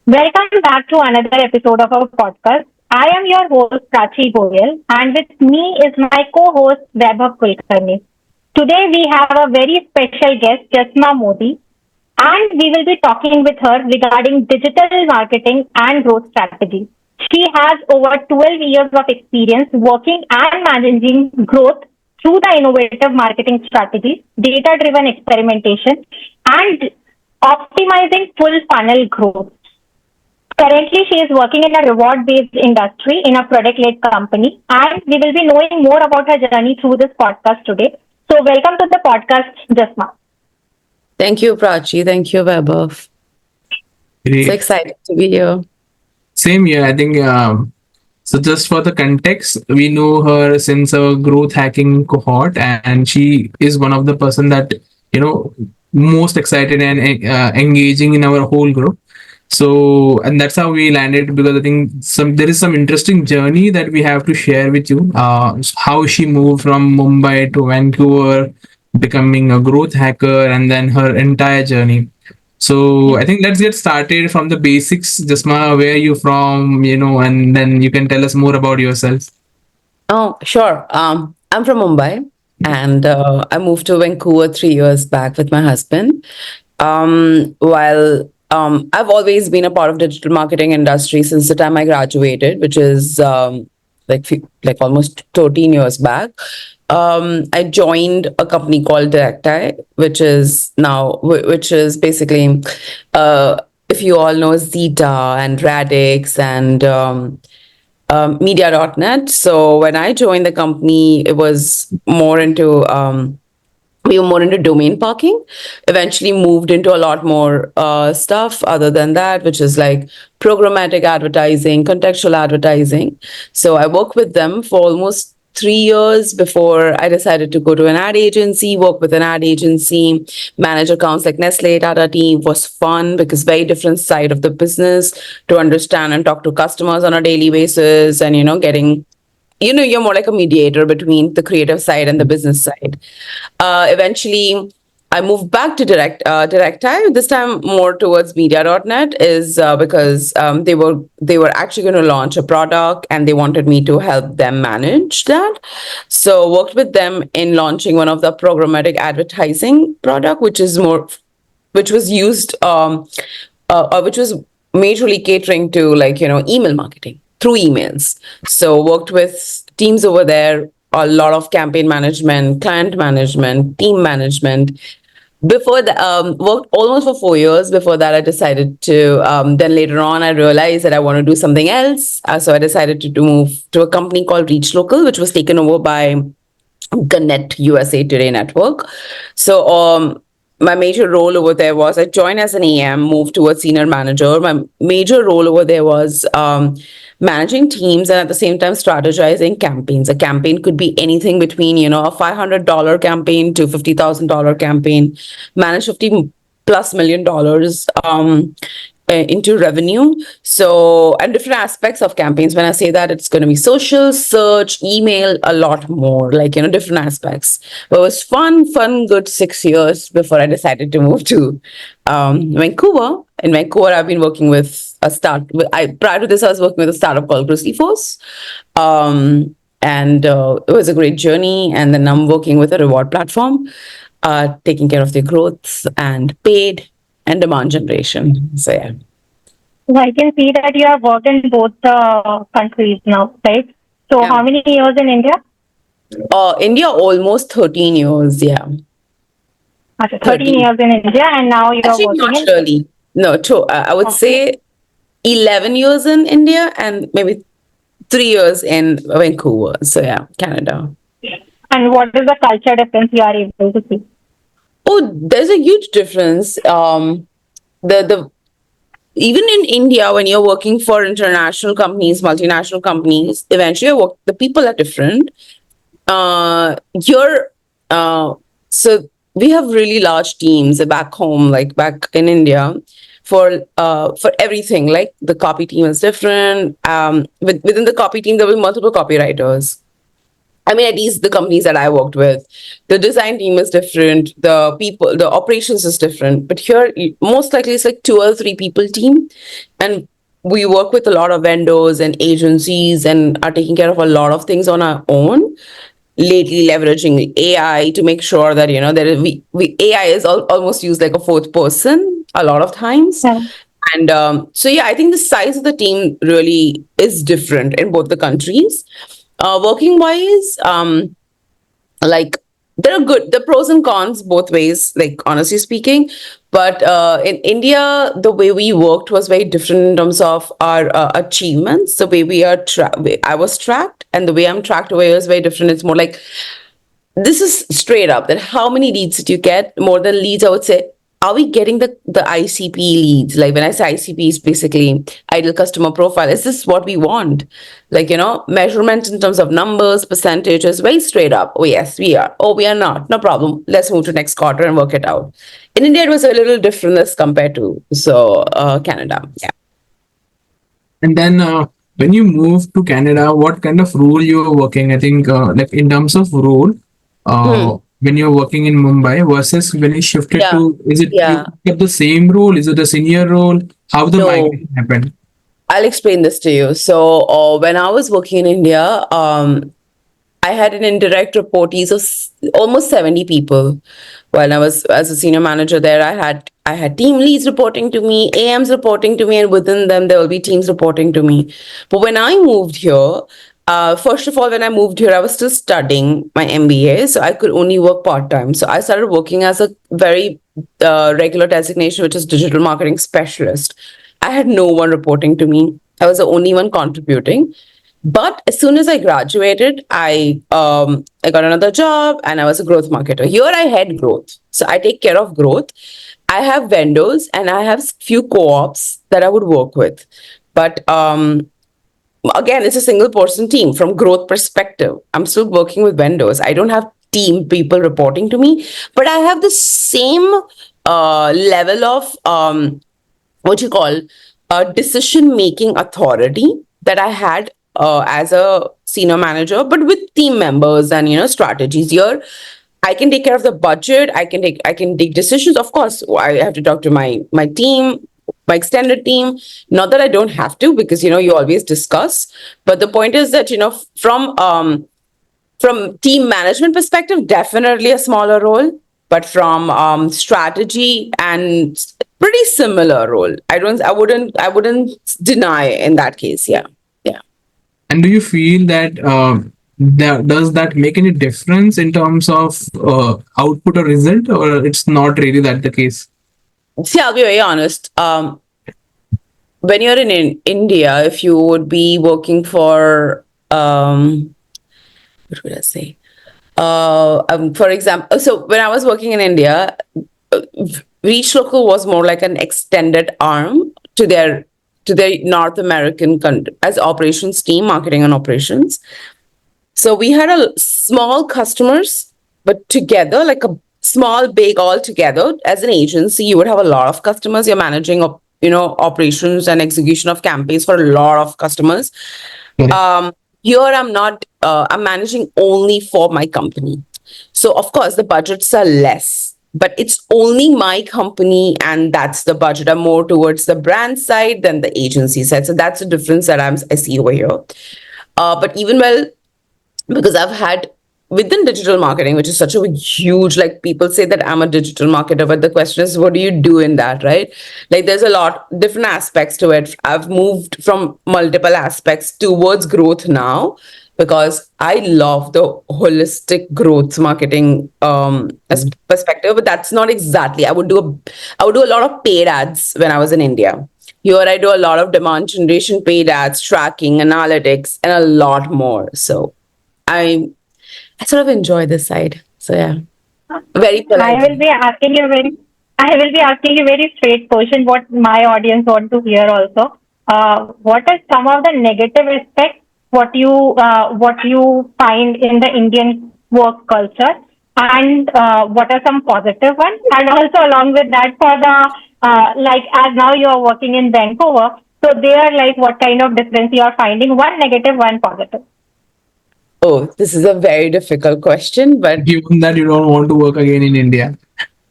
Welcome back to another episode of our podcast. I am your host Prachi Goyal, and with me is my co-host Vaibhav Kulkarni. Today we have a very special guest, Jasma Mody, and we will be talking with her regarding digital marketing and growth strategy. She has over 12 years of experience working and managing growth through the innovative marketing strategies, data-driven experimentation, and optimizing full funnel growth. Currently, she is working in a reward based industry in a product led company, and we will be knowing more about her journey through this podcast today. So, welcome to the podcast, Jasma. Thank you, Prachi. Thank you, Vaibhav. So Great. excited to be here. Same here. I think so. Just for the context, we know her since a growth hacking cohort, and she is one of the person that you know most excited and engaging in our whole group. So, and that's how we landed because I think there is some interesting journey that we have to share with you. How she moved from Mumbai to Vancouver, becoming a growth hacker, and then her entire journey. So I think let's get started from the basics. Jasma, where are you from? And then you can tell us more about yourself. Oh, sure. I'm from Mumbai, and I moved to Vancouver 3 years back with my husband. While I've always been a part of digital marketing industry since the time I graduated, which is like almost 13 years back. I joined a company called Directi, which is basically, if you all know Zeta and Radix and Media.net. So when I joined the company, it was more into we were more into domain parking. Eventually moved into a lot more stuff other than that, which is like programmatic advertising, contextual advertising. So I worked with them for almost 3 years before I decided to go to an ad agency, work with an ad agency, manage accounts like Nestle, Tata Tea. Was fun because very different side of the business to understand and talk to customers on a daily basis, and getting you're more like a mediator between the creative side and the business side. Eventually, I moved back to Directi. This time more towards Media.net is because they were actually going to launch a product and they wanted me to help them manage that. So worked with them in launching one of the programmatic advertising product, which was used which was majorly catering to email marketing through emails. So worked with teams over there, a lot of campaign management, client management, team management. Before that, worked almost for 4 years. Before that, I decided to. Then later on, I realized that I want to do something else. So I decided to move to a company called Reach Local, which was taken over by Gannett USA Today Network. So my major role over there was I joined as an AM, moved towards senior manager. My major role over there was managing teams and at the same time strategizing campaigns. A campaign could be anything between a $500 campaign to $50,000 campaign. Manage 50+ million dollars into revenue. So, and different aspects of campaigns. When I say that, it's going to be social, search, email, a lot more, different aspects. But it was good 6 years before I decided to move to Vancouver. In Vancouver, I've been working with prior to this, I was working with a startup called Grizzly Force. And it was a great journey. And then I'm working with a reward platform, taking care of their growth and paid and demand generation. So yeah. So, I can see that you have worked in both the countries now, right? So, Yeah. how many years in India? India almost 13 years. Yeah. Okay, 13 13. years in India, and now you are Actually, working not in. really. No, true. I would say 11 years in India and maybe 3 years in Vancouver. So yeah, Canada. And what is the culture difference you are able to see? Oh, there's a huge difference. The Even in India, when you're working for international companies, multinational companies, eventually the people are different. You're so we have really large teams back home, like back in India, for everything. Like the copy team is different. Within the copy team, there will be multiple copywriters. I mean, at least the companies that I worked with, the design team is different, the people, the operations is different. But here, most likely, it's like 2 or 3 people team, and we work with a lot of vendors and agencies, and are taking care of a lot of things on our own. Lately, leveraging AI to make sure that we AI is almost used like a fourth person a lot of times. Yeah. And so, yeah, I think the size of the team really is different in both the countries. Working wise, like there are good the pros and cons both ways, like honestly speaking. But in India, the way we worked was very different in terms of our achievements. The way I was tracked, and the way I'm tracked over here is very different. It's more like, this is straight up, that how many leads did you get? More than leads, I would say, are we getting the ICP leads? Like, when I say ICP, is basically ideal customer profile. Is this what we want? Like, measurement in terms of numbers, percentages, very straight up. Oh yes, we are. Oh, we are not. No problem. Let's move to next quarter and work it out. In India, it was a little different as compared to Canada. Yeah. And then when you moved to Canada, what kind of role you were working? I think like in terms of role, Hmm. when you're working in Mumbai versus when you shifted Yeah. to, is it you Yeah. kept the same role? Is it a senior role? How the No. migration happened? I'll explain this to you. So, when I was working in India, I had an indirect reportees of almost 70 people. While I was as a senior manager there, I had team leads reporting to me, AMs reporting to me, and within them there will be teams reporting to me. But when I moved here, first of all, when I moved here, I was still studying my MBA, so I could only work part time. So I started working as a very regular designation, which is digital marketing specialist. I had no one reporting to me. I was the only one contributing. But as soon as I graduated, I got another job, and I was a growth marketer. Here I had growth, so I take care of growth. I have vendors, and I have few co-ops that I would work with. But again, it's a single person team from growth perspective. I'm still working with vendors. I don't have team people reporting to me, but I have the same level of what you call decision making authority that I had as a senior manager, but with team members and strategies. Here, I can take care of the budget. I can take decisions. Of course, I have to talk to my team, my extended team. Not that I don't have to, because you always discuss. But the point is that from team management perspective, definitely a smaller role, but from strategy and pretty similar role. I wouldn't deny in that case. Yeah, yeah. And do you feel that does that make any difference in terms of output or result, or it's not really that the case? See, I'll be very honest. When you're in India, if you would be working for what would I say? For example, so when I was working in India, uh, Reach Local was more like an extended arm to their North American country as operations team, marketing and operations. So we had a small customers, but together, like a small, big all together. As an agency, you would have a lot of customers. You're managing, operations and execution of campaigns for a lot of customers. Correct. Here I'm not. I'm managing only for my company. So of course the budgets are less, but it's only my company, and that's the budget. I'm more towards the brand side than the agency side. So that's the difference that I see over here. But even well, because I've had within digital marketing, which is such a huge, like people say that I'm a digital marketer, but the question is, what do you do in that, right? Like there's a lot different aspects to it. I've moved from multiple aspects towards growth now because I love the holistic growth marketing perspective, but that's not exactly. I would do a lot of paid ads when I was in India. Here I do a lot of demand generation, paid ads, tracking, analytics, and a lot more. So I I sort of enjoy this side. So yeah, very I polite. will be asking you very, I will be asking you very straight question. What my audience want to hear also. What are some of the negative aspects? What you find in the Indian work culture, and what are some positive ones? And also along with that, for the like as now you are working in Vancouver, so there like what kind of difference you are finding? One negative, one positive. Oh, this is a very difficult question, but Given that you don't want to work again in India.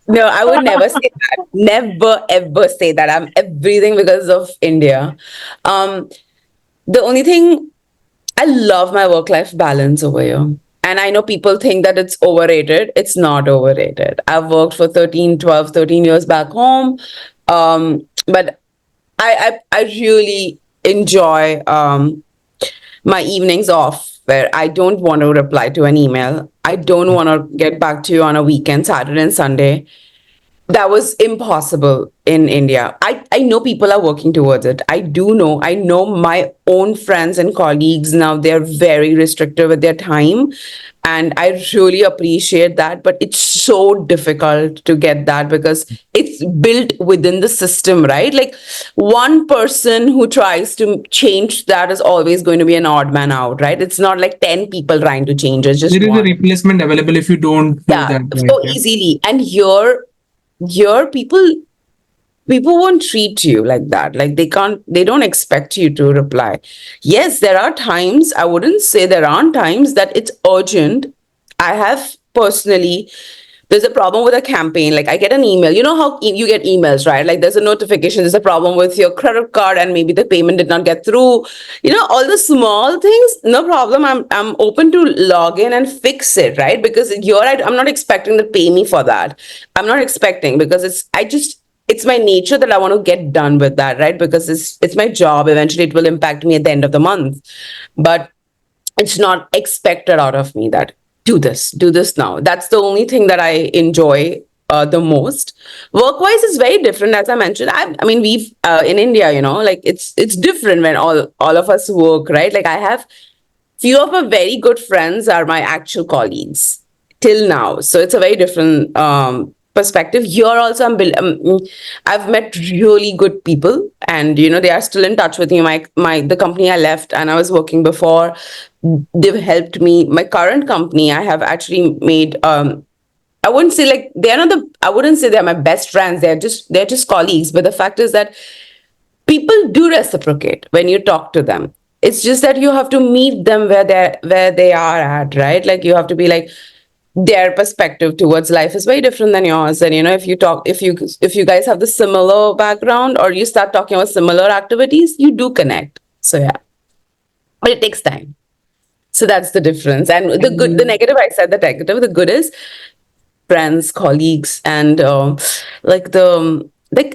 no, I would never say that. Never ever say that. I'm everything because of India. Um, the only thing, I love my work life balance over here. And I know people think that it's overrated. It's not overrated. I've worked for 13, 12, 13 years back home. But I really enjoy my evenings off where I don't want to reply to an email. I don't want to get back to you on a weekend, Saturday and Sunday. That was impossible in India. I know people are working towards it. I do know. I know my own friends and colleagues now, they're very restrictive with their time. And I really appreciate that. But it's so difficult to get that because it's built within the system, right? Like one person who tries to change that is always going to be an odd man out, right? It's not like 10 people trying to change, it's just There is a one. replacement available if you don't do Yeah, that, right? so Yeah. easily. And here people won't treat you like that. Like they don't expect you to reply. Yes, there are times, I wouldn't say there aren't times that it's urgent. I have personally, there's a problem with a campaign. Like I get an email. You know how you get emails, right? Like there's a notification, there's a problem with your credit card and maybe the payment did not get through. All the small things, no problem. I'm open to log in and fix it, right? Because I'm not expecting to pay me for that. I'm not expecting because it's my nature that I want to get done with that, right? Because it's my job. Eventually it will impact me at the end of the month. But it's not expected out of me that do this now. That's the only thing that I enjoy the most. Work wise is very different, as I mentioned. I mean, we've in India, like it's different when all of us work, right? Like I have few of my very good friends are my actual colleagues till now, so it's a very different perspective. Here also, I've met really good people, and they are still in touch with me. My the company I left and I was working before, they've helped me. My current company, I have actually made. I wouldn't say like they're not the. I wouldn't say they're my best friends. They're just colleagues. But the fact is that people do reciprocate when you talk to them. It's just that you have to meet them where they are at, right? Like you have to be like, their perspective towards life is very different than yours. And if you guys have the similar background or you start talking about similar activities, you do connect. So yeah, but it takes time. So that's the difference. And the And negative, I said the negative. The good is friends, colleagues, and like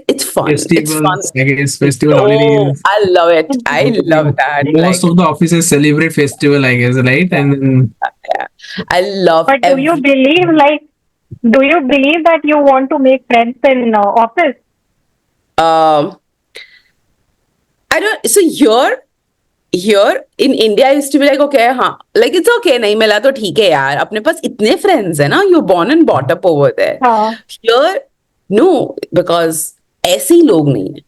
it's fun. It's fun. festivals, I guess, festival Oh, holidays. I love it. I love that. Most Like, of the offices celebrate festival, I guess, right? yeah, And then yeah. I love But every. do you believe that you want to make friends in office? Um, I don't. So here in India, I used to be like, okay, huh, like it's okay, नहीं मिला तो ठीक है यार. अपने पास इतने friends है ना. You're born and brought up over there. हाँ, Here, no, because ऐसे ही लोग नहीं है.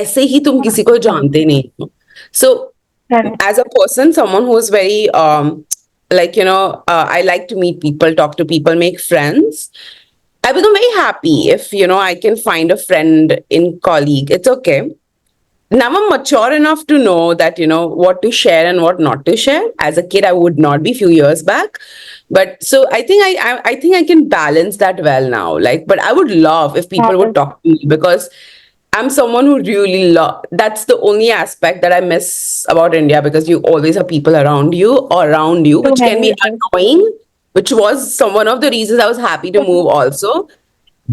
ऐसे ही तुम किसी को जानते नहीं हो. So correct. as a person, someone who is very I like to meet people, talk to people, make friends. I become very happy if I can find a friend in colleague. It's okay. Now I'm mature enough to know that what to share and what not to share. As a kid, I would not be few years back, but so I think I think I can balance that well now. Like, but I would love if people would Right. talk to me because I'm someone who really love. That's the only aspect that I miss about India because you always have people around you, Too which can many be people. annoying. Which was some one of the reasons I was happy to move also.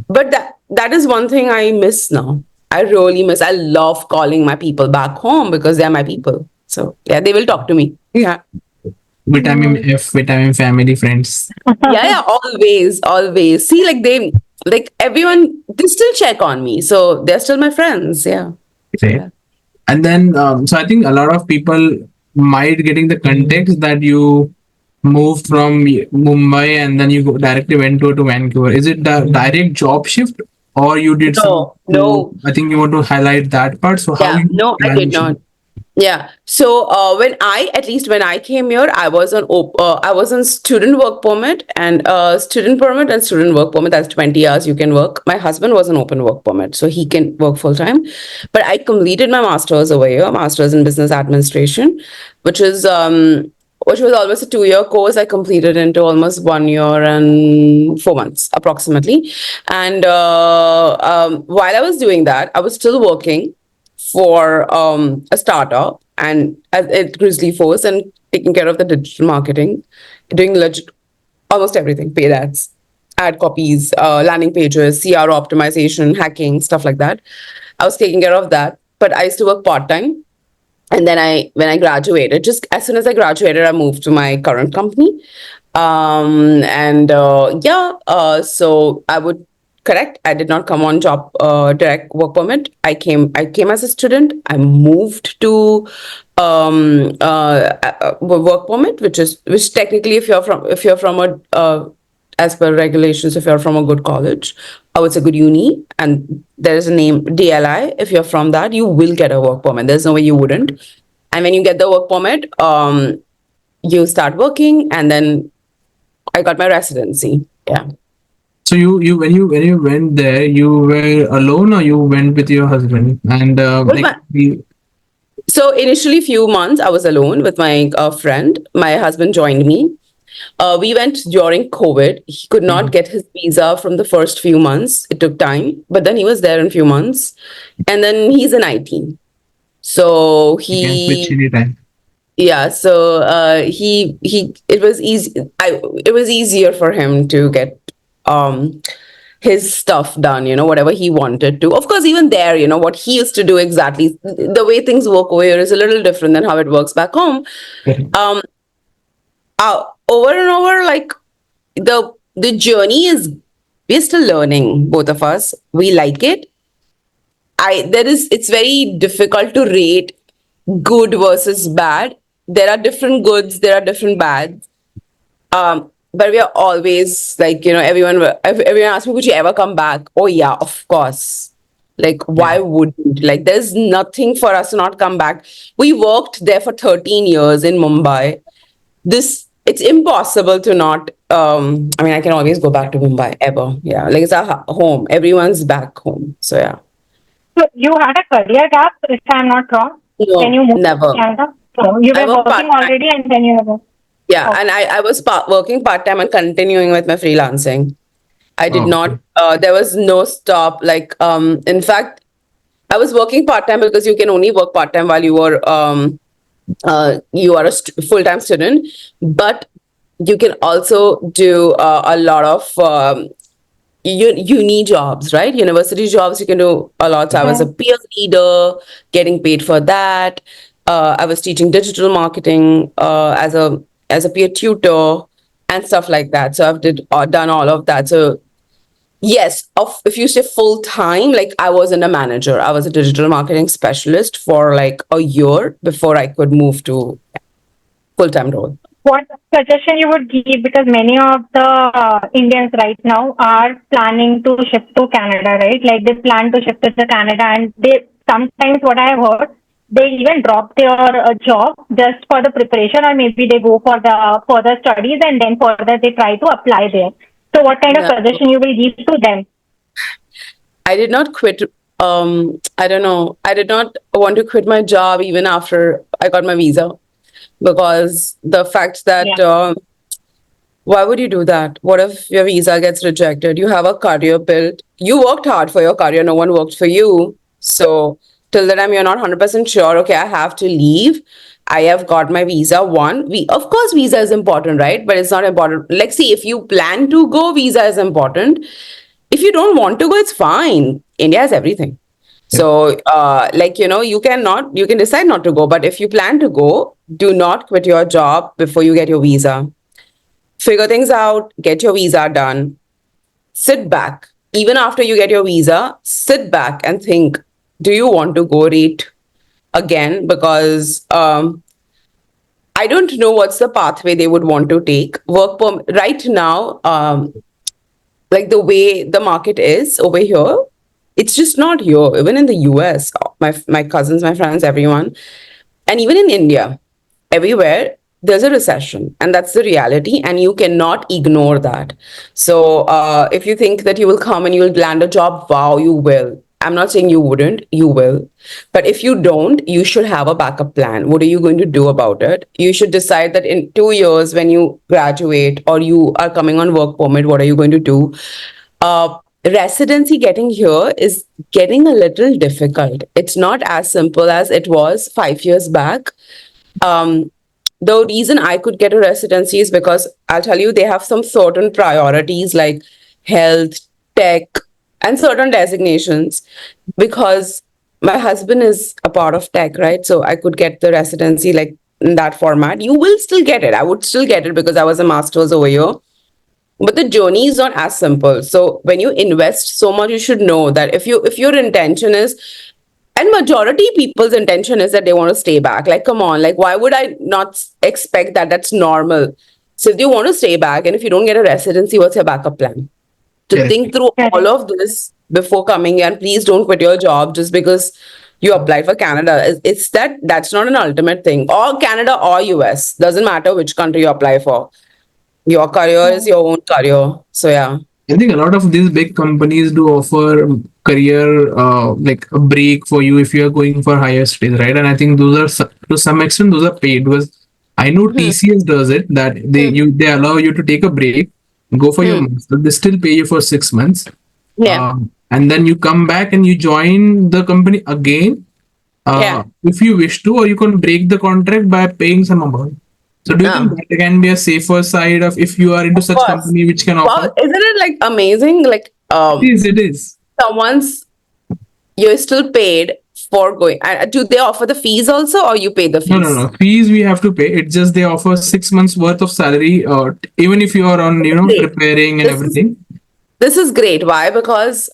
But that is one thing I miss now. I really miss. I love calling my people back home because they're my people. So yeah, they will talk to me. Yeah. vitamin Mm. F, vitamin family, friends. Yeah, yeah, always, always. See, like everyone, they still check on me. So they're still my friends. Yeah. So Right. yeah. And then, so I think a lot of people might getting the context that you moved from Mumbai and then you directly went to Vancouver. Is it the direct job shift or you did some? No, So no. I think you want to highlight that part. So how Yeah, you no, I did not. transition? Yeah. So at least when I came here, I was on student work permit and student work permit. That's 20 hours you can work. My husband was on open work permit, so he can work full time. But I completed my master's over here, master's in business administration, which is which was almost a 2 year course. I completed into almost 1 year and 4 months approximately. And while I was doing that, I was still working for a startup and at Grizzly Force and taking care of the digital marketing, doing legit almost everything, paid ads, ad copies, landing pages, CR optimization, hacking, stuff like that. I was taking care of that, but I used to work part time. And then when I graduated, just as soon as I graduated, I moved to my current company. And yeah, so I would correct. I did not come on job direct work permit. I came as a student. I moved to work permit, which technically, if you're from a as per regulations, if you're from a good college, I would say good uni, and there is a name DLI. If you're from that, you will get a work permit. There's no way you wouldn't. And when you get the work permit, you start working, and then I got my residency. Yeah. So you when you went there, you were alone or you went with your husband? And With my, so initially, few months I was alone with my friend. My husband joined me. We went during COVID. He could not Mhm. get his visa from the first few months. It took time, but then he was there in few months, and then he's in IT. So You can switch he anytime. yeah, so he it was easy. It was easier for him to get um his stuff done, whatever he wanted to. Of course, even there, what he used to do exactly, the way things work over here is a little different than how it works back home. Correct. Um, Over and over, like the journey is, we're still learning, both of us. We like it. It's very difficult to rate good versus bad. There are different goods, there are different bads. But we are always like, everyone asks me, would you ever come back? Oh yeah, of course. Like, Yeah. why wouldn't? Like, there's nothing for us to not come back. We worked there for 13 years in Mumbai. It's impossible to not. I mean, I can always go back to Mumbai ever. Yeah, like it's our home. Everyone's back home. So yeah. So you had a career gap, if I'm not wrong, when No, you moved to never. Canada. So you I were work part working time. already, and then you were. Yeah, Okay. and I was working part time and continuing with my freelancing. I did Oh, not. There was no stop. Like, in fact, I was working part time because you can only work part time while you are a full time student, but you can also do a lot of uni jobs, right? University jobs you can do a lot. So I was a Yeah. peer leader, getting paid for that. I was teaching digital marketing as a peer tutor and stuff like that. So done all of that. So yes, if you say full time, like I wasn't a manager. I was a digital marketing specialist for like a year before I could move to full time role. What suggestion you would give? Because many of the Indians right now are planning to shift to Canada, right? Like they plan to shift to the Canada, and they sometimes what I have heard, they even drop their job just for the preparation, or maybe they go for the further studies, and then further they try to apply there. So, what kind of No, suggestion you will give to them? I did not quit. I don't know. I did not want to quit my job even after I got my visa, because the fact that Yeah. why would you do that? What if your visa gets rejected? You have a career built. You worked hard for your career. No one worked for you. So till the time you're not 100% sure, okay, I have to leave. I have got my visa. Of course, visa is important, right? But it's not important. Like, see, if you plan to go, visa is important. If you don't want to go, it's fine. India has everything. yeah. So, you can decide not to go. But if you plan to go, do not quit your job before you get your visa. Figure things out, get your visa done, sit back. Even after you get your visa, sit back and think, do you want to go rate again? Because I don't know what's the pathway they would want to take. Right now, like the way the market is over here, it's just not here. Even in the US, my cousins, my friends, everyone, and even in India, everywhere there's a recession, and that's the reality, and you cannot ignore that. So if you think that you will come and you will land a job, wow, you will. I'm not saying you wouldn't, you will. But if you don't, you should have a backup plan. What are you going to do about it? You should decide that in 2 years, when you graduate or you are coming on work permit, what are you going to do? Residency getting here is getting a little difficult. It's not as simple as it was 5 years back. Um, the reason I could get a residency is because I'll tell you, they have some certain priorities like health, tech, and certain designations. Because my husband is a part of tech, right? So I could get the residency like in that format. You will still get it. I would still get it because I was a master's over here. But the journey is not as simple. So when you invest so much, you should know that if your intention is, and majority people's intention is that they want to stay back. Like, come on, like why would I not expect that? That's normal. So if you want to stay back and if you don't get a residency, what's your backup plan? To Correct. think through all of this before coming, and please don't quit your job just because you apply for Canada. It's that's not an ultimate thing. Or Canada or US. Doesn't matter which country you apply for. Your career is your own career. So yeah. I think a lot of these big companies do offer career like a break for you if you are going for higher studies, right? And I think those are to some extent those are paid, because I know Hmm. TCS does it, that Hmm. they allow you to take a break, go for your Hmm. master, they still pay you for 6 months, Yeah. and then you come back and you join the company again, Yeah. if you wish to, or you can break the contract by paying some amount. So do you think Ah, that can be a safer side of if you are into of such course. company which can Wow, offer? isn't it like amazing? Like It is, it is. someone's you're still paid for going. And do they offer the fees also, or you pay the No, no, fees? no. Fees we have to pay. It's just they offer 6 months worth of salary, even if you are on, Great. preparing and This is everything. this is great. Why? Because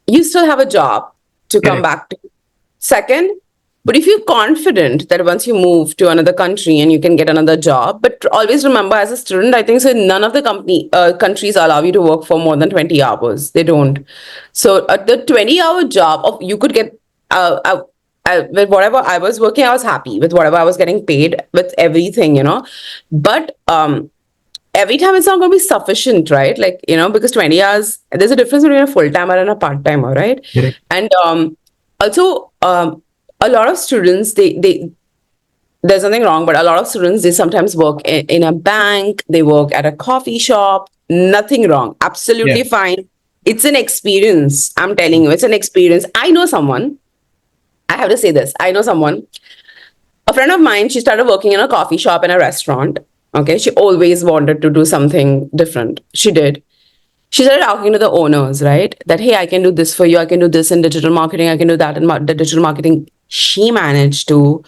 you still have a job to come Correct. back to. Second, but if you're confident that once you move to another country and you can get another job, but always remember as a student, I think so none of the countries allow you to work for more than 20 hours. They don't. So the 20-hour job of you could get with whatever I was working, I was happy with whatever I was getting paid with everything. But every time it's not going to be sufficient, right? Like, because 20 hours, there's a difference between a full timer and a part timer, right? Correct. And also, a lot of students, there's nothing wrong, but a lot of students, they sometimes work in a bank, they work at a coffee shop, nothing wrong, Yeah. absolutely fine. It's an experience. I'm telling you, it's an experience. I know someone, I have to say this. I know someone, a friend of mine, she started working in a coffee shop and a restaurant. Okay. She always wanted to do something different. She did. She started talking to the owners, right? That, hey, I can do this for you. I can do this in digital marketing. I can do that in the digital marketing. She managed to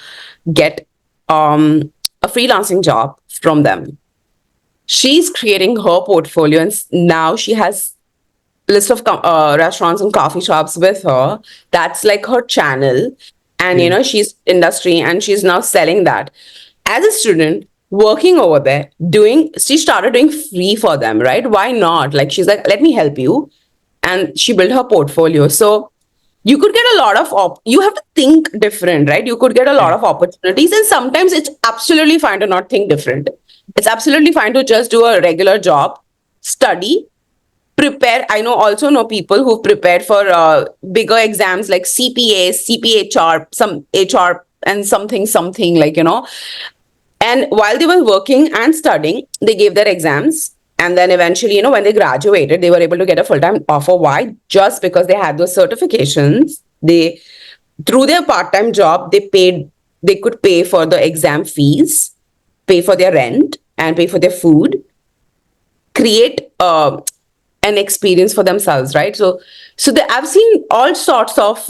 get a freelancing job from them. She's creating her portfolio, and now she has list of restaurants and coffee shops with her. That's like her channel. And, Yeah. she's industry and she's now selling that. As a student, working over there, she started doing free for them, right? Why not? Like, she's like, let me help you. And she built her portfolio. So you could get a lot of, you have to think different, right? You could get a lot Yeah. of opportunities. And sometimes it's absolutely fine to not think different. It's absolutely fine to just do a regular job, study, prepare. I also know people who prepared for bigger exams like CPA, CPHR, some HR, and something like, and while they were working and studying, they gave their exams. And then eventually, when they graduated, they were able to get a full-time offer. Why? Just because they had those certifications. Through their part-time job, they could pay for the exam fees, pay for their rent, and pay for their food, create an experience for themselves, right? So I've seen all sorts of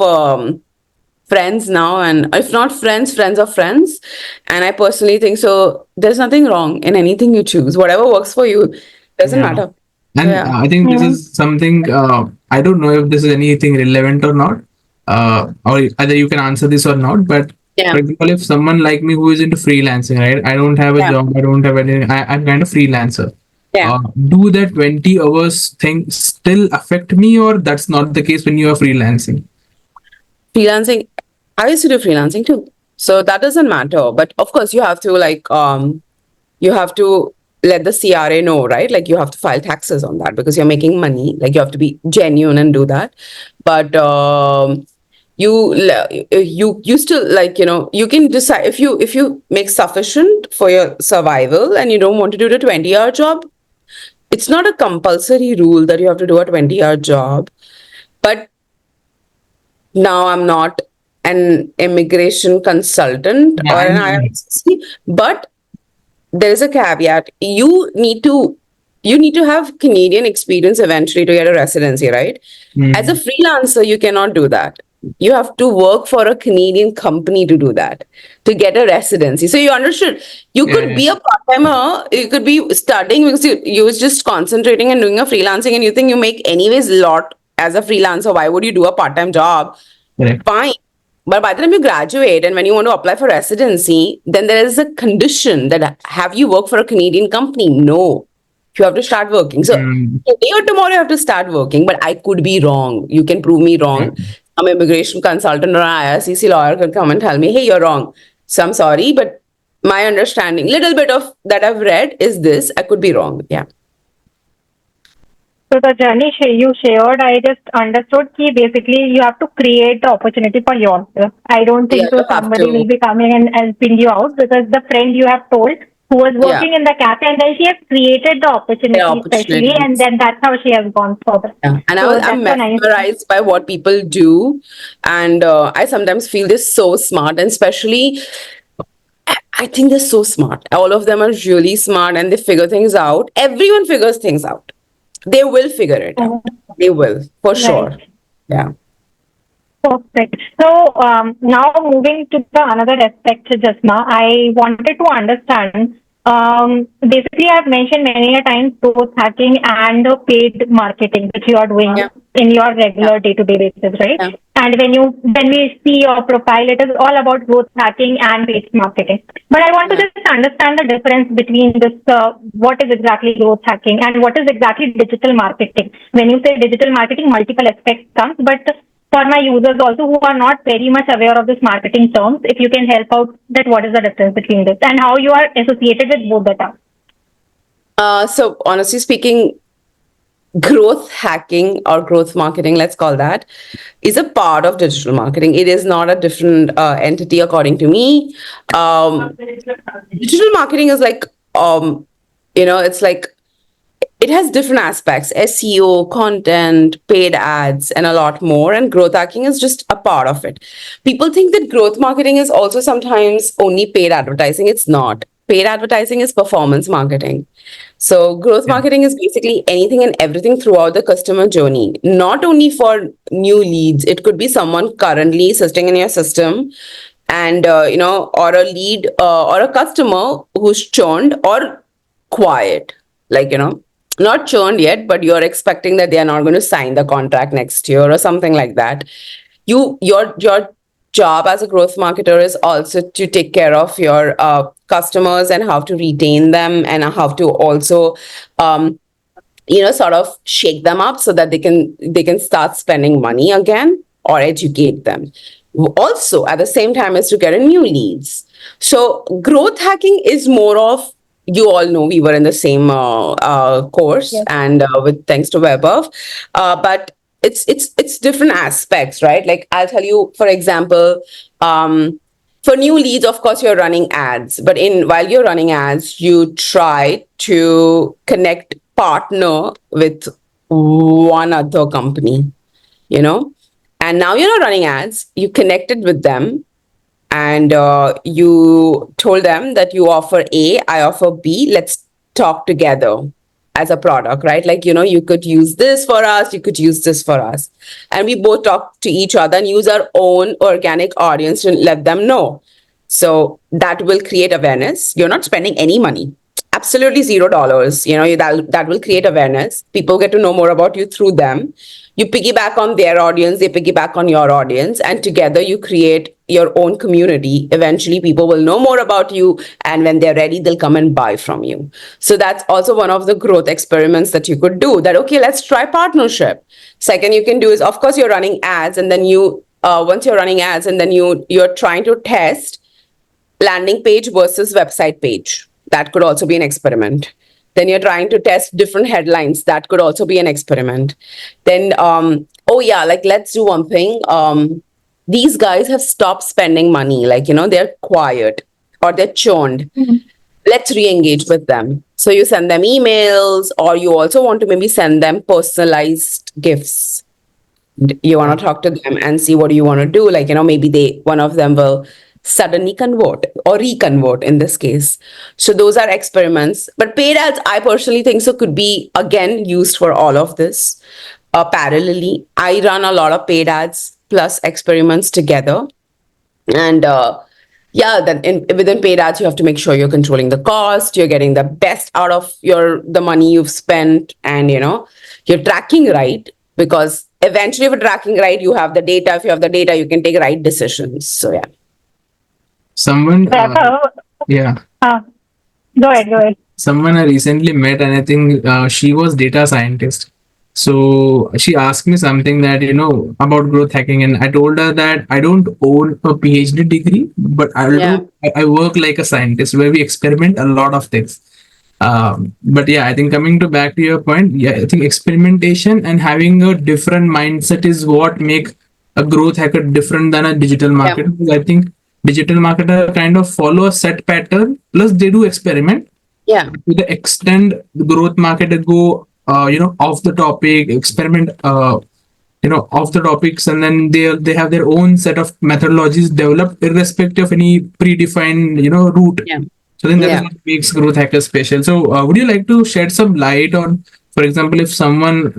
friends now, and if not friends, friends of friends. And I personally think so. There's nothing wrong in anything you choose. Whatever works for you doesn't Yeah. matter. So And yeah, I think this is something, I don't know if this is anything relevant or not, or either you can answer this or not. But yeah, for example, if someone like me who is into freelancing, right? I don't have a yeah, job, I don't have anything, I'm kind of freelancer. yeah. Do that 20 hours thing still affect me, or that's not the case when you are freelancing? Freelancing. I used to do freelancing too, so that doesn't matter. But of course, you have to like you have to let the CRA know, right? Like you have to file taxes on that because you're making money. Like you have to be genuine and do that. But you still, like, you can decide if you make sufficient for your survival and you don't want to do the 20-hour job. It's not a compulsory rule that you have to do a 20-hour job. But now I'm not an immigration consultant Yeah, or I an mean, IRCC, but there is a caveat. You need to have Canadian experience eventually to get a residency, right? As a mm, freelancer, you cannot do that. You have to work for a Canadian company to do that, to get a residency. So you understood. You yeah, could yeah, be a part-timer, you could be studying because you was just concentrating and doing a freelancing, and you think you make anyways lot as a freelancer. Why would you do a part-time job? correct. Fine. But by the time you graduate and when you want to apply for residency, then there is a condition that have you worked for a Canadian company? No. You have to start working. So Mm, today or tomorrow you have to start working, but I could be wrong. You can prove me yeah. wrong. Some immigration consultant or an IRCC lawyer could come and tell me, hey, you're wrong. So I'm sorry, but my understanding, little bit of that I've read is this. I could be wrong. Yeah. So the journey you shared, I just understood कि basically you have to create the opportunity for yourself. I don't Yeah, think so you have somebody will to. be coming and helping you out, because the friend you have told who was Yeah. working in the cafe, and then she has created the There are opportunity especially, and opportunities. then that's how she has gone further. Yeah. And So I'm that's so nice. mesmerized by what people do. And I sometimes feel they're so smart. And especially, I think they're so smart. All of them are really smart and they figure things out. Everyone figures things out. They will figure it out. Mhm. They will, for Right. sure. Yeah. Perfect. So now moving to the another aspect, Jasma, I wanted to understand. Basically, I've mentioned many a times growth hacking and paid marketing, which you are doing Yeah. in your Yeah. regular day-to-day basis, right? Yeah. And when we see your profile, it is all about growth hacking and paid marketing. But I want to Yeah. just understand the difference between this. What is exactly growth hacking and what is exactly digital marketing? When you say digital marketing, multiple aspects comes, but for my users also who are not very much aware of this marketing terms, if you can help out that what is the difference between this and how you are associated with both the terms. So honestly speaking, growth hacking or growth marketing, let's call that, is a part of digital marketing. It is not a different entity, according to me. Digital marketing is like, it's like it has different aspects: SEO, content, paid ads, and a lot more. And growth hacking is just a part of it. People think that growth marketing is also sometimes only paid advertising. It's not. Paid advertising is performance marketing. So, growth Yeah. marketing is basically anything and everything throughout the customer journey, not only for new leads. It could be someone currently sitting in your system and, or a lead or a customer who's churned or quiet, like, not churned yet, but you're expecting that they are not going to sign the contract next year or something like that. Your job as a growth marketer is also to take care of your customers and how to retain them and how to also sort of shake them up so that they can start spending money again or educate them. Also at the same time is to get a new leads. So growth hacking is more of, you all know we were in the same course Yes. and with thanks to Vaibhav, but it's different aspects, right? Like I'll tell you, for example, for new leads, of course, you're running ads, but in while you're running ads, you try to connect partner with one other company, you know, and now you're not running ads. You connected with them, and you told them that you offer A, I offer B. Let's talk together as a product, right? Like, you could use this for us, you could use this for us. And we both talk to each other and use our own organic audience to let them know. So that will create awareness. You're not spending any money. Absolutely $0. That will create awareness. People get to know more about you through them. You piggyback on their audience, they piggyback on your audience, and together you create your own community. Eventually, people will know more about you, and when they're ready, they'll come and buy from you. So that's also one of the growth experiments that you could do. That, okay, let's try partnership. Second, you can do is, of course, you're running ads, and then once you're running ads, and then you're trying to test landing page versus website page. That could also be an experiment. Then you're trying to test different headlines. That could also be an experiment. Then, oh yeah, like let's do one thing. These guys have stopped spending money. Like, they're quiet or they're churned. Let's re-engage with them. So you send them emails, or you also want to maybe send them personalized gifts. You want to talk to them and see what do you want to do. Like, maybe one of them will suddenly convert or reconvert in this case. So those are experiments. But paid ads, I personally think so could be again used for all of this parallelly. I run a lot of paid ads plus experiments together. And yeah, then within paid ads, you have to make sure you're controlling the cost, you're getting the best out of the money you've spent, and you're tracking right, because eventually if you're tracking right, you have the data. If you have the data, you can take right decisions. So yeah. Someone, yeah. Go ahead. Someone I recently met, and I think she was data scientist. So she asked me something that, about growth hacking, and I told her that I don't own a PhD degree, but I work like a scientist where we experiment a lot of things. But yeah, I think coming back to your point, yeah, I think experimentation and having a different mindset is what make a growth hacker different than a digital marketer. Because I think digital marketer kind of follow a set pattern, plus they do experiment. Yeah. To the extent the growth marketer go, off the topic, experiment, off the topics, and then they have their own set of methodologies developed irrespective of any predefined, route. Yeah. So then that is what makes growth hackers special. So would you like to shed some light on, for example, if someone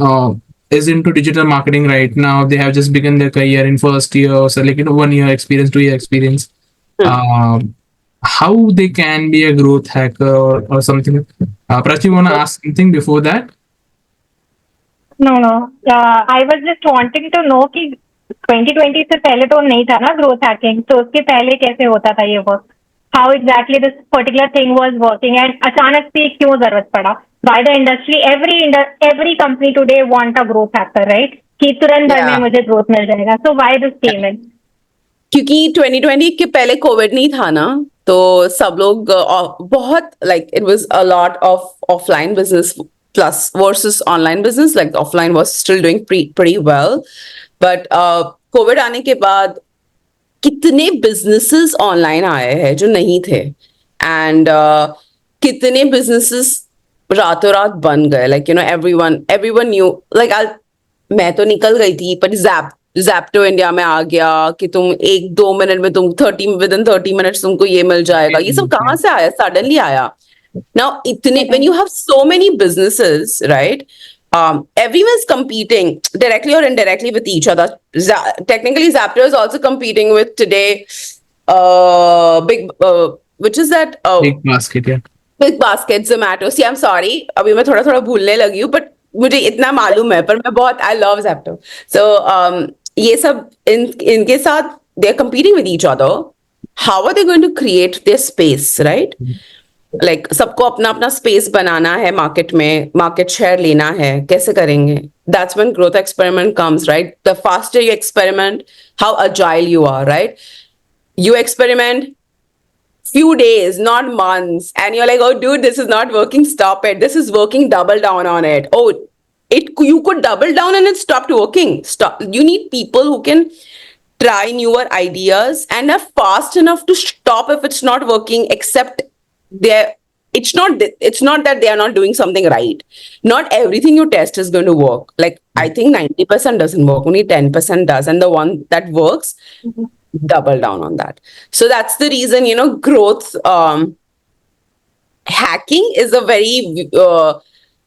is into digital marketing right now, they have just begun their career in first year, so like 1 year experience, 2 year experience, how they can be a growth hacker or something? Prachi, you want to ask something before that? No. I was just wanting to know कि 2020 से पहले तो नहीं था ना growth hacking, तो उसके पहले कैसे होता था ये work? How exactly this particular thing was working, and अचानक से क्यों जरूरत पड़ा? By the industry, every company today want a growth hacker, right? कि तुरंत भर में मुझे growth मिल जाएगा. So why this came in? क्योंकि 2020 के पहले कोविड नहीं था ना, तो सब लोग बहुत like it was a lot of offline business plus versus online business. Like offline was still doing pretty well, but Covid आने के बाद कितने businesses online आए हैं जो नहीं थे, and कितने businesses रातों रात बन गए. Like everyone knew. Like मैं तो निकल गई थी, पर Zapto इंडिया में आ गया कि तुम 1-2 मिनट में तुम within 30 minutes तुमको ये मिल जाएगा. ये सब कहाँ से आया? Suddenly आया. Now, when you have so many businesses, right? Everyone's competing directly or indirectly with each other. Technically, Zapto is also competing with today, which is that? Big Basket, yeah. Big Basket, Zomato. See, I'm sorry. अभी मैं थोड़ा भूलने लगी हूँ, but मुझे इतना मालूम है, पर मैं बहुत I love Zapto. So ये सब इनके साथ they're competing with each other. How are they going to create their space, right? Like सबको अपना अपना space बनाना है market में, market share लेना है, कैसे करेंगे? That's when growth experiment comes, right? The faster you experiment, how agile you are, right? You experiment few days, not months, and you're like, oh dude, this is not working, stop it. This is working, double down on it. Oh, you could double down and it stopped working. Stop. You need people who can try newer ideas and are fast enough to stop if it's not working, except it's not that they are not doing something right. Not everything you test is going to work. Like I think 90% doesn't work, only 10% does, and the one that works, double down on that. So that's the reason, growth hacking is a very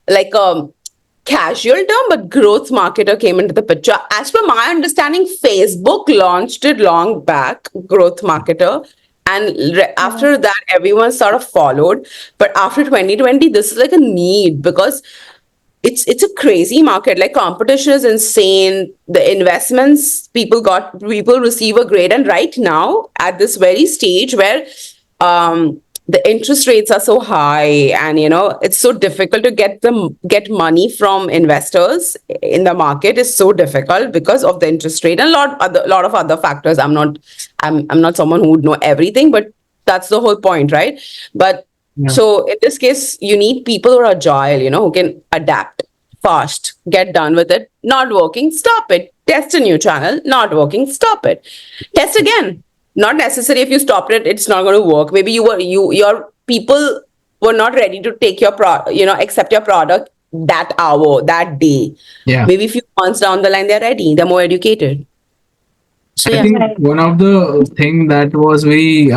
like a casual term, but growth marketer came into the picture. As per my understanding, Facebook launched it long back, growth marketer. And after that, everyone sort of followed. But after 2020, this is like a need, because it's a crazy market. Like competition is insane. The investments people receive are great. And right now, at this very stage where the interest rates are so high, and it's so difficult to get money from investors in the market is so difficult because of the interest rate and a lot of other factors. I'm not someone who would know everything, but that's the whole point, right? But Yeah. So in this case, you need people who are agile, who can adapt fast, get done with it. Not working, stop it. Test a new channel. Not working, stop it. Test again. Not necessary if you stopped it, it's not going to work. Maybe your people were not ready to take your accept your product that hour, that day. Yeah. Maybe a few months down the line, they're ready. They're more educated. So I yeah. think Right. one of the thing that was very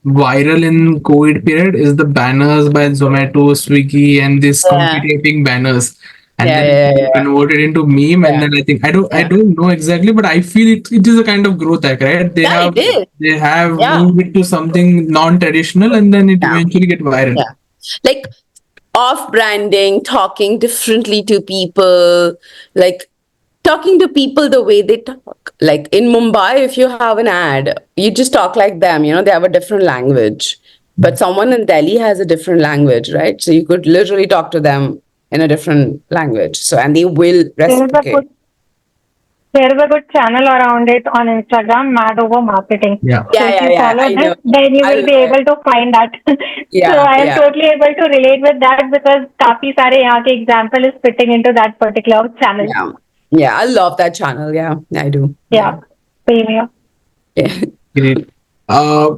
viral in COVID period is the banners by Zomato, Swiggy, and this Yeah. competing banners, and Yeah. then Yeah. Yeah. converted into meme. And Yeah. then I think I Yeah. don't know exactly, but I feel it is a kind of growth hack, right? They Yeah, have it is. they have Yeah. moved it to something non-traditional, and then it Yeah. eventually get viral. Yeah. Like off branding, talking differently to people, like talking to people the way they talk. Like in Mumbai, if you have an ad, you just talk like them, they have a different language. But someone in Delhi has a different language, right? So you could literally talk to them in a different language. So, and they will There is a reciprocate. good there is a good channel around it on Instagram, Mad Over Marketing. Yeah. So Yeah, if yeah, you yeah. follow I this, know. then you I will love be it. able to find that. So Yeah, I am yeah, totally able to relate with that because काफी सारे यहाँ के example is fitting into that particular channel. yeah. Yeah, I love that channel. Yeah, I do. Yeah. Yeah, same here. Yeah. Great. Uh,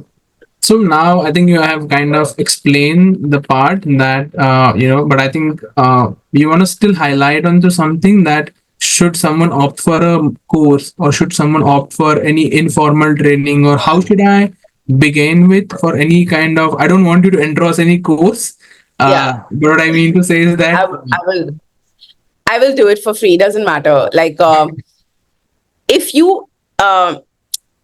so now I think you have kind of explained the part that but I think you want to still highlight onto something that should someone opt for a course or should someone opt for any informal training or how should I begin with for any kind of, I don't want you to endorse any course, Yeah. but what I mean to say is that I will. I will do it for free. Doesn't matter. Like if you um,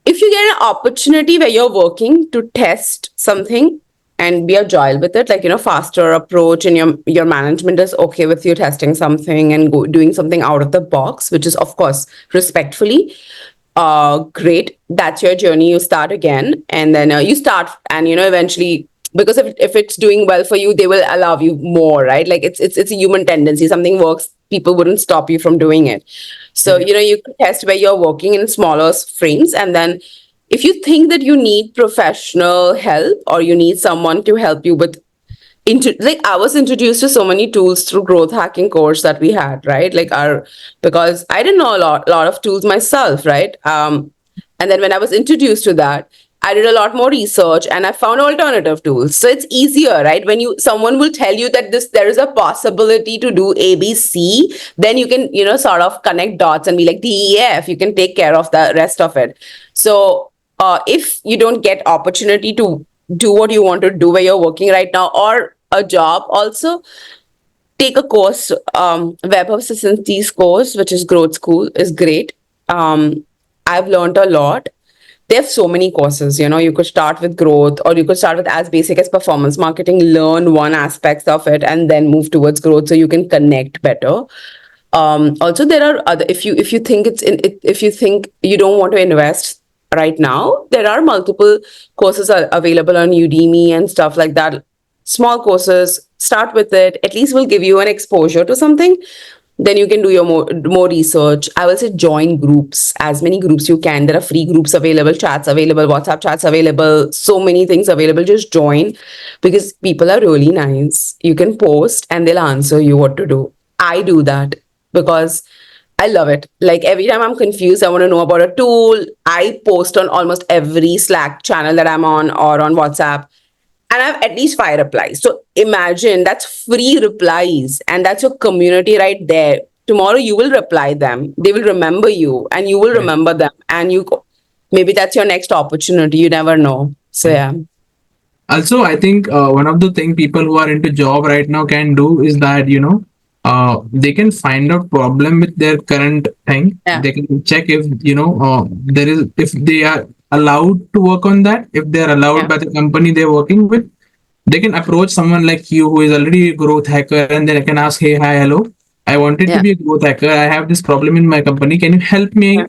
if you get an opportunity where you're working to test something and be agile with it, like faster approach, and your management is okay with you testing something and doing something out of the box, which is of course respectfully. Great. That's your journey. You start again, and then you start, and eventually, because if it's doing well for you, they will allow you more, right? Like it's a human tendency. Something works, people wouldn't stop you from doing it. So you can test where you're working in smaller frames, and then if you think that you need professional help or you need someone to help you with like I was introduced to so many tools through growth hacking course that we had, right? Like our because I didn't know a lot of tools myself, right? And then when I was introduced to that, I did a lot more research and I found alternative tools. So it's easier, right? When someone will tell you that there is a possibility to do ABC, then you can, sort of connect dots and be like DEF, you can take care of the rest of it. So if you don't get opportunity to do what you want to do where you're working right now or a job also, take a course. Vaibhav Sessanti's course, which is Growth School, is great. I've learned a lot. They have so many courses. You could start with growth, or you could start with as basic as performance marketing, learn one aspect of it, and then move towards growth so you can connect better. Also, there are other. If you think if you think you don't want to invest right now, there are multiple courses are available on Udemy and stuff like that. Small courses, start with it. At least will give you an exposure to something. Then you can do your more research. I will say join groups, as many groups you can. There are free groups available, chats available, WhatsApp chats available, so many things available. Just join because people are really nice. You can post and they'll answer you what to do. I do that because I love it. Like every time I'm confused, I want to know about a tool. I post on almost every Slack channel that I'm on or on WhatsApp, and I have at least 5 replies. So imagine that's free replies, and that's your community right there. Tomorrow you will reply them, they will remember you, and you will right. remember them, and maybe that's your next opportunity. You never know. So yeah. Also, I think one of the thing people who are into job right now can do is that they can find out problem with their current thing. Yeah. They can check if there is, if they are allowed to work on that. If they are allowed Yeah. by the company they're working with, they can approach someone like you who is already a growth hacker, and then I can ask, hey, hi, hello. I wanted to Yeah. be a growth hacker. I have this problem in my company. Can you help me?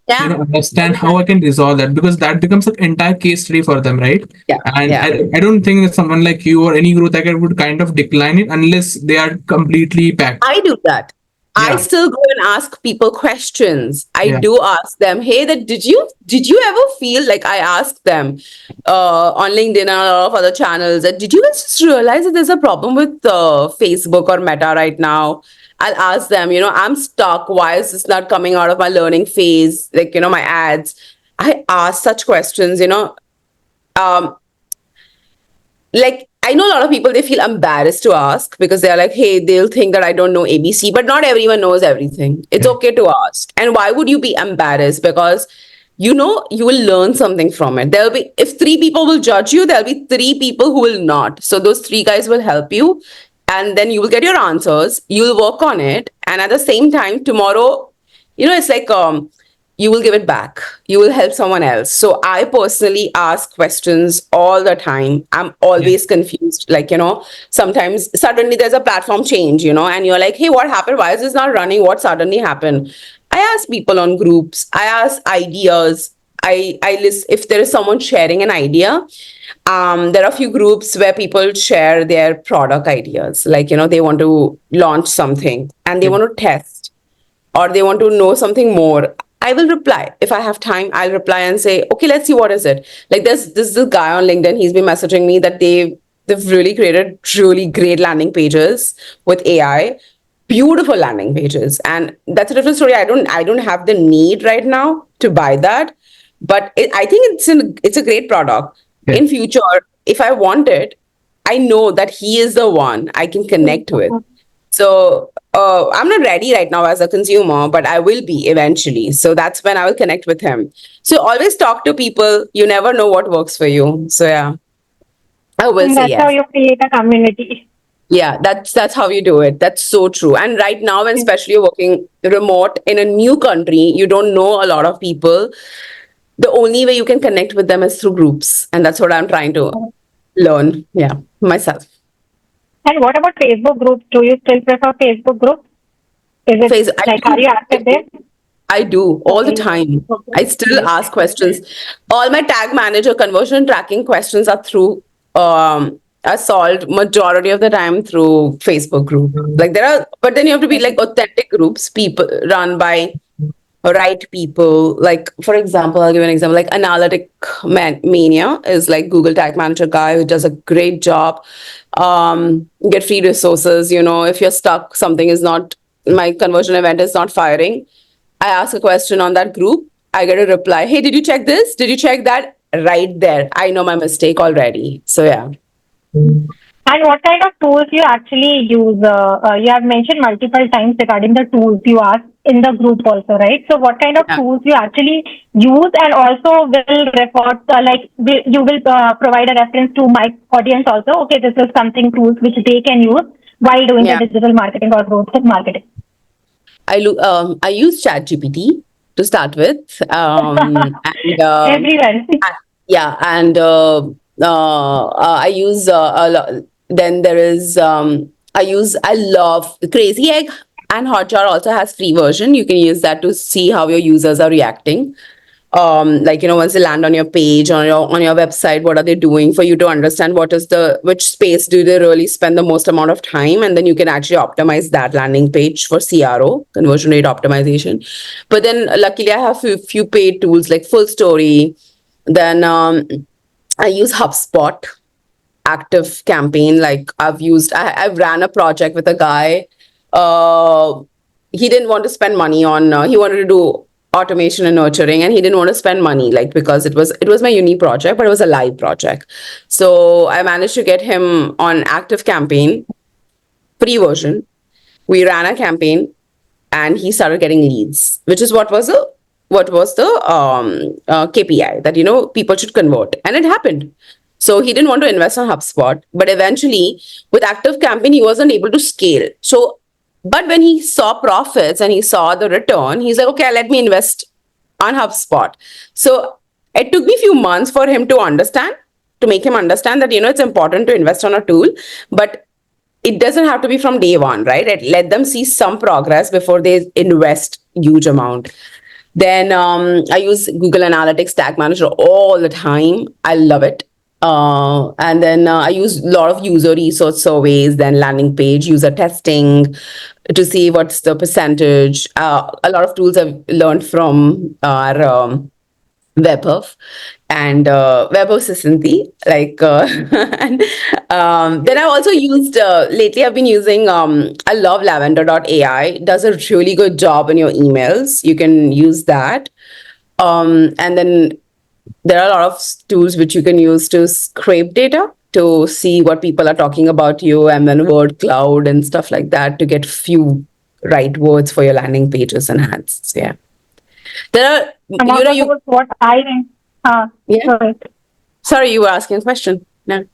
Yeah. Understand how I can resolve that, because that becomes an entire case study for them, right? Yeah. And Yeah. I don't think that someone like you or any growth hacker would kind of decline it unless they are completely packed. I do that. I Yeah. still go and ask people questions. I Yeah. do ask them, hey, that did you ever feel like I asked them on LinkedIn and a lot of other channels that did you guys just realize that there's a problem with Facebook or Meta right now? I'll ask them, I'm stuck. Why is this not coming out of my learning phase? Like, my ads. I ask such questions, um, like I know a lot of people they feel embarrassed to ask because they're like, hey, they'll think that I don't know ABC, but not everyone knows everything. It's Yeah. okay to ask. And why would you be embarrassed? Because you will learn something from it. There'll be if three people will judge you, there'll be three people who will not. So those three guys will help you, and then you will get your answers. You'll work on it, and at the same time, tomorrow, it's like you will give it back. You will help someone else. So I personally ask questions all the time. I'm Yeah. always confused. Like, sometimes suddenly there's a platform change, and you're like, hey, what happened? Why is this not running? What suddenly happened? I ask people on groups. I ask ideas. I list if there is someone sharing an idea. There are a few groups where people share their product ideas. Like, they want to launch something and they Yeah. want to test or they want to know something more. I will reply. If I have time, I'll reply and say, okay, let's see what is it. Like this guy on LinkedIn, he's been messaging me that they've really created really great landing pages with AI, beautiful landing pages. And that's a different story. I don't have the need right now to buy that. But I think it's a great product. Yeah. In future, if I want it, I know that he is the one I can connect with. So I'm not ready right now as a consumer, but I will be eventually. So that's when I will connect with him. So always talk to people. You never know what works for you. So yeah, I will And say that's how yes. you create a community. Yeah, that's how you do it. That's so true. And right now, when especially you're working remote in a new country, you don't know a lot of people. The only way you can connect with them is through groups, and that's what I'm trying to learn. Yeah, myself. And what about Facebook groups? Do you still prefer Facebook groups? Is it Phase, I like, are do. you I active there? do. I do all the Okay. time. Okay. I still Great. ask questions. All my tag manager conversion tracking questions are through are solved majority of the time through Facebook group. Like there are, but then you have to be like authentic groups, people run by right people. Like for example, I'll give you an example. Like Mania is like Google Tag Manager guy who does a great job. Get free resources. If you're stuck, something is not my conversion event is not firing. I ask a question on that group. I get a reply. Hey, did you check this? Did you check that? Right there. I know my mistake already. So yeah. And what kind of tools you actually use? You have mentioned multiple times regarding the tools you ask in the group also, right? So what kind of Yeah. tools you actually use and also will refer, you will provide a reference to my audience also. Okay, this is something tools which they can use while doing the Yeah. digital marketing or growth marketing. I use ChatGPT to start with. And Everyone. yeah, and I use a lot. Then there is I love Crazy Egg, and Hotjar also has free version. You can use that to see how your users are reacting. Like once they land on your page on your website, what are they doing for you to understand which space do they really spend the most amount of time, and then you can actually optimize that landing page for CRO, conversion rate optimization. But then luckily I have few paid tools like Full Story. Then I use HubSpot, Active Campaign. Like I've ran a project with a guy. uh he didn't want to spend money on he wanted to do automation and nurturing, and he didn't want to spend money, like, because it was my uni project, but it was a live project. So I managed to get him on Active Campaign free version. We ran a campaign and he started getting leads, which is what was the KPI that people should convert, and it happened. So he didn't want to invest on HubSpot, but eventually with Active Campaign he wasn't able to scale. So, but when he saw profits and he saw the return, he's like, okay, let me invest on HubSpot. So it took me a few months for him to make him understand that it's important to invest on a tool, but it doesn't have to be from day one, right? Let them see some progress before they invest huge amount. Then I use Google Analytics Tag Manager all the time. I love it. And then I use a lot of user research surveys, then landing page user testing to see what's the percentage. A lot of tools I've learned from are Vaibhav and Web Assistant. Like, and then I've also used lately. I've been using. I love Lavender.ai. It does a really good job in your emails. You can use that. And then there are a lot of tools which you can use to scrape data to see what people are talking about you, and then word cloud and stuff like that to get few right words for your landing pages and ads. So, yeah, there are, Some of the you, tools what I yeah. sorry. Sorry, you were asking a question. No.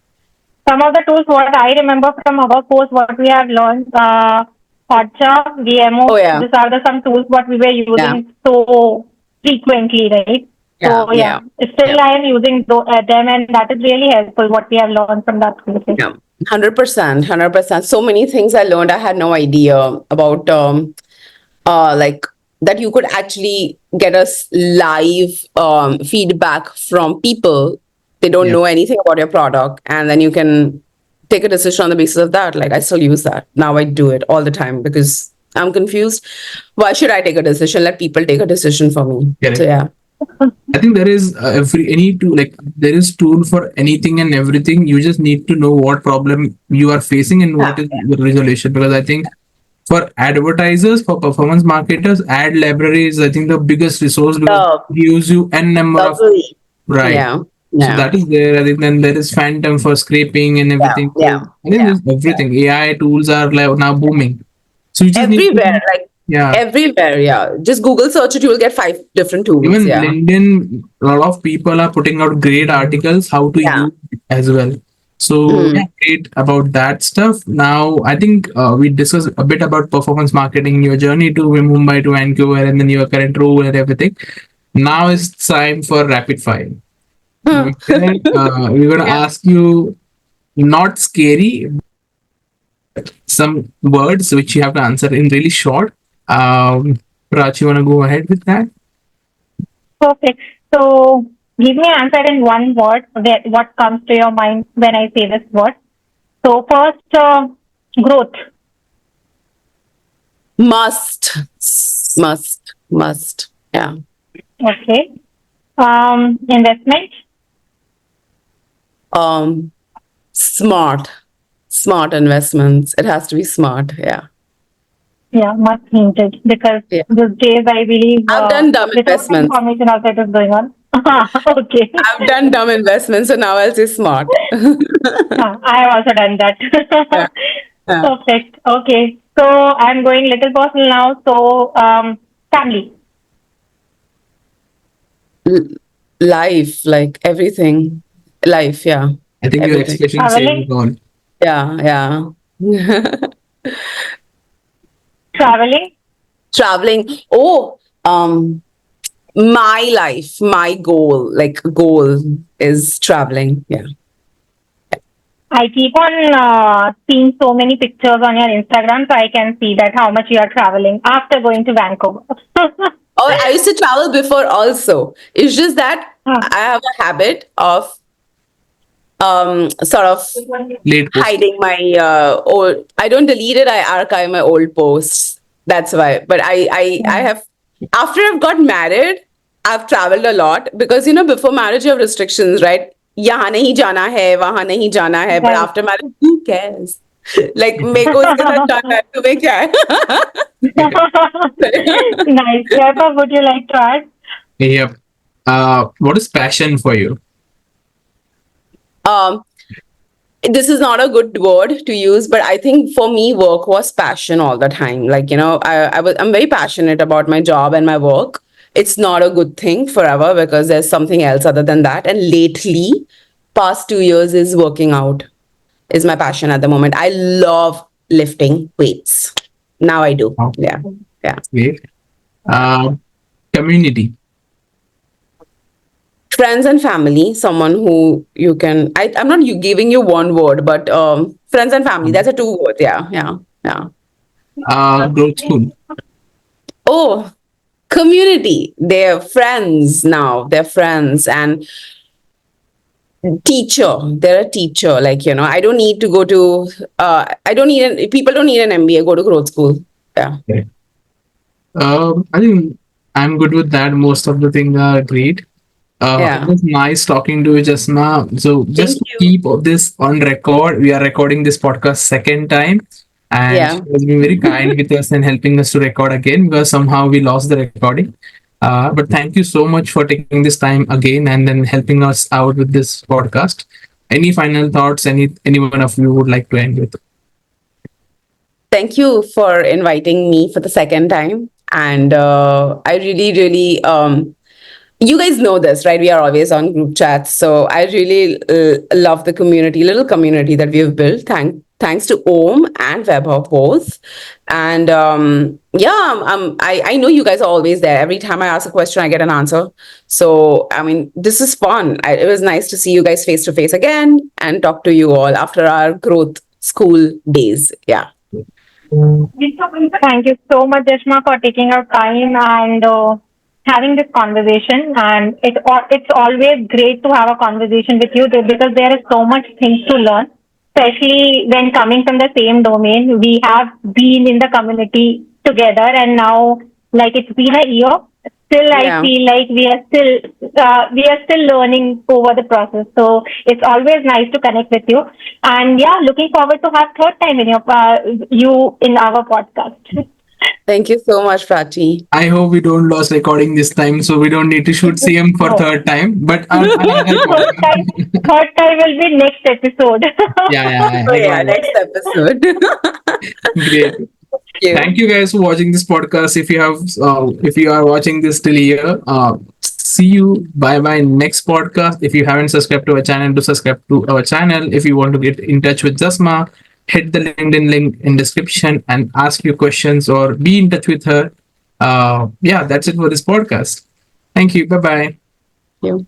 Some of the tools what I remember from our course what we have learned, Hotjar, Oh VMO, yeah, these are the some tools what we were yeah, using so frequently, right? yeah, So yeah, yeah, still yeah. I am using them, and that is really helpful what we have learned from that course. Yeah, 100%, 100%. So many things I learned. I had no idea about like that you could actually get us live feedback from people. They don't Yep. know anything about your product, and then you can take a decision on the basis of that. Like I still use that now. I do it all the time because I'm confused. Why should I take a decision? Let people take a decision for me. So Correct. yeah, I think there is every any tool, like there is tool for anything and everything. You just need to know what problem you are facing and yeah, what is the resolution. Because I think for advertisers, for performance marketers, ad library is I think the biggest resource because it uh, gives you n number of lovely. right. Yeah, So yeah, that is there. I think then there is Phantom for scraping and yeah, everything. yeah, So I think yeah. there's everything. AI tools are like now booming. So you just need Everywhere, to like yeah. everywhere. Yeah, just Google search it. You will get five different tools. Even Yeah, LinkedIn, a lot of people are putting out great articles how to yeah. use it as well. So Mm. yeah, great about that stuff. Now I think we discussed a bit about performance marketing, your journey to Mumbai to Vancouver, and then your current role and everything. Now it's time for rapid fire. Where, we're gonna Yeah. ask you not scary, some words which you have to answer in really short. Prachi, you wanna go ahead with that? Perfect. So give me an answer in one word. What comes to your mind when I say this word? So first, growth. Must, must. Yeah. Okay. Investment. Um, smart, smart investments. It has to be smart. Yeah. Yeah, much needed because Yeah. these days I believe I've done dumb without investments. information also it is going on. Okay. I've done dumb investments, so now I'll say smart. I have also done that. Yeah. Yeah. Perfect. Okay. So I'm going little personal now. So family, L- Life, like everything. Life, yeah. I think your Everything. expression says traveling, it all. Yeah, yeah. traveling, Traveling. Oh, my life, my goal is traveling. Yeah. I keep on seeing so many pictures on your Instagram, so I can see that how much you are traveling after going to Vancouver. Oh, I used to travel before also. It's just that Ah, I have a habit of sort of Late post. hiding my old. I don't delete it. I archive my old posts. That's why. But I mm. have, after I've got married, I've traveled a lot because before marriage you have restrictions, right? यहाँ नहीं जाना है, वहाँ नहीं जाना है. But Right. after marriage, who cares? Like मेरे को इसके साथ जाना है, तुम्हें क्या Nice. Where would you like to add? Yep. What is passion for you? है? This is not a good word to use, but I think for me work was passion all the time. Like I'm very passionate about my job and my work. It's not a good thing forever because there's something else other than that. And lately, past 2 years is working out is my passion at the moment. I love lifting weights. Now I do. Oh, Yeah. Yeah. great. Uh, Community. Friends and family, someone who you can, I'm not giving you one word, but friends and family, that's a two word. Yeah. Yeah. Yeah. Growth school. Oh, community. They're friends now. They're friends. And teacher. They're a teacher. Like, I don't need to go to, I don't need, people don't need an MBA, go to growth school. Yeah. I think I'm good with that. Most of the things are great. It Yeah. was nice talking to you just now. So just Thank to you. keep this on record, we are recording this podcast second time, and she Yeah. has been very kind with us and helping us to record again because somehow we lost the recording. But thank you so much for taking this time again and then helping us out with this podcast. Any final thoughts? Any one of you would like to end with? Thank you for inviting me for the second time. And I really, really, you guys know this, right? We are always on group chats. So I really love the community, little community that we've built. Thanks to Om and Vaibhav both. And yeah, I know you guys are always there. Every time I ask a question, I get an answer. So, I mean, this is fun. It was nice to see you guys face to face again and talk to you all after our growth school days. Yeah. Thank you so much, Jasma, for taking our time and having this conversation. And it's always great to have a conversation with you because there is so much things to learn, especially when coming from the same domain. We have been in the community together, and now, like, it's been a year. Still, I Yeah. feel like we are still learning over the process. So it's always nice to connect with you. And yeah, looking forward to have third time in you in our podcast. Thank you so much, Prachi. I hope we don't lose recording this time, so we don't need to shoot CM for No. third time. But I got third time, it. third time will be next episode. Yeah, Oh, I yeah, got next episode. it. Great. Thank Thank you. you guys for watching this podcast. If you are watching this till here, see you. Bye bye. Next podcast. If you haven't subscribed to our channel, do subscribe to our channel. If you want to get in touch with Jasma, hit the LinkedIn link in description and ask your questions or be in touch with her. Yeah, that's it for this podcast. Thank you. Bye bye. Thank you.